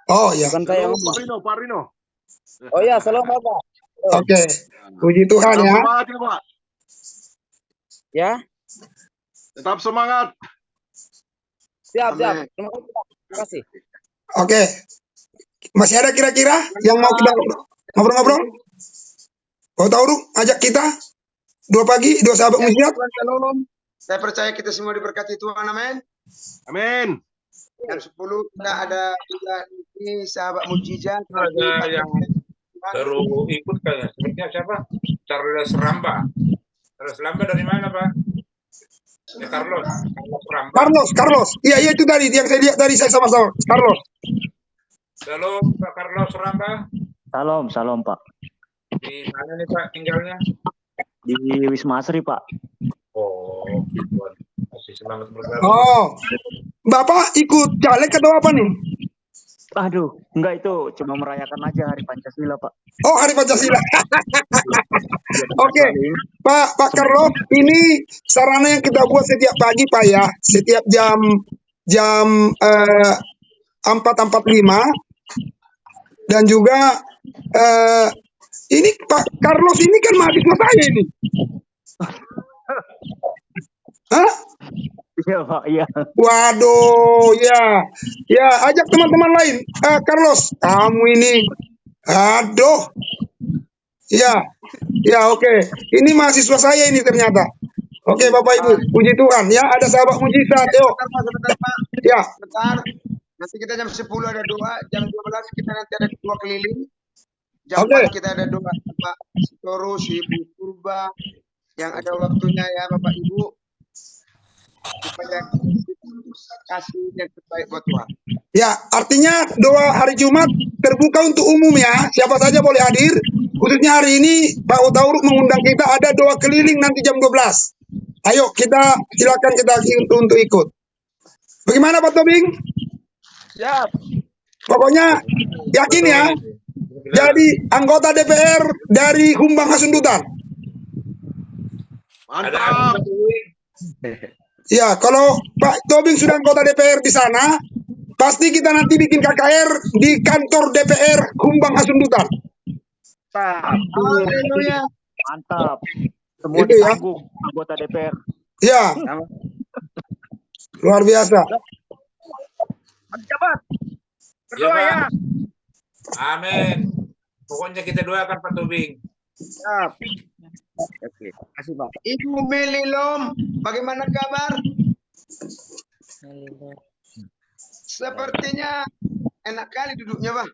Oh ya. Bukan saya. Pak Rino. Oh ya, salam Bapak. Oke. Puji Tuhan ya. Semangat ya Pak. Ya, Tetap semangat. siap. Amin. Terima kasih. Oke. Masih ada kira-kira yang mau kita ngobrol-ngobrol? Bapak Tauruk, ajak kita doa pagi, doa sahabat mujizat. Tuhan, shalom. Saya percaya kita semua diberkati Tuhan, amin. Amin. Jam 10 kita ada juga ini sahabat mujizat. Ada yang baru ikut kayaknya. Sepertinya siapa? Charles Ramba. Charles Ramba dari mana Pak? Ya Carlos Ramba. Carlos. Iya itu tadi yang saya lihat tadi saya sama-sama. Carlos. Halo Pak Carlos Ramba. Salam Pak. Di mana nih Pak tinggalnya? Di Wisma Asri Pak. Oh, Tuhan. Masih semangat bergabung. Oh. Bapak ikut caleg atau apa nih? Aduh, enggak itu cuma merayakan aja Hari Pancasila Pak. Oh, Hari Pancasila. Oke. Pak Carlos, ini sarana yang kita buat setiap pagi Pak ya. Setiap jam 4.45 dan juga ini Pak Carlos ini kan mahasiswa saya ini. Hah? Iya Pak, iya. Waduh, ya ajak teman-teman lain. Carlos, kamu ini, aduh, ya oke. Ini mahasiswa saya ini ternyata. Oke Bapak Ibu, puji Tuhan ya. Ada sahabat mujizat, yuk. Sebentar, Pak. Ya, Bentar. Nanti kita jam 10 ada doa, jam 12 kita nanti ada doa keliling. Jam Oke. 4 kita ada doa Pak Sitoro, si Ibu Purba, yang ada waktunya ya Bapak Ibu. Supaya kasih yang terbaik buat Tuhan. ya. Artinya doa hari Jumat terbuka untuk umum ya. Siapa saja boleh hadir. Khususnya hari ini Pak Utauruk mengundang kita ada doa keliling nanti jam 12. Ayo kita silakan kita untuk ikut. Bagaimana Pak Tobing? Siap. Pokoknya yakin ya. Jadi anggota DPR dari Humbang Hasundutan. Mantap. Ya, kalau Pak Tobing sudah anggota DPR di sana, pasti kita nanti bikin KKR di kantor DPR Humbang Hasundutan. Haleluya. Mantap. Semua Itu ya. ditanggung anggota DPR. Ya, luar biasa. Lewat. Berdoa Ya, ya. Pak. Amin. Pokoknya kita doakan Pak Tobing. Siap. Oke, kasih Pak. Ibu Melilom, bagaimana kabar? Sepertinya enak kali duduknya, Pak.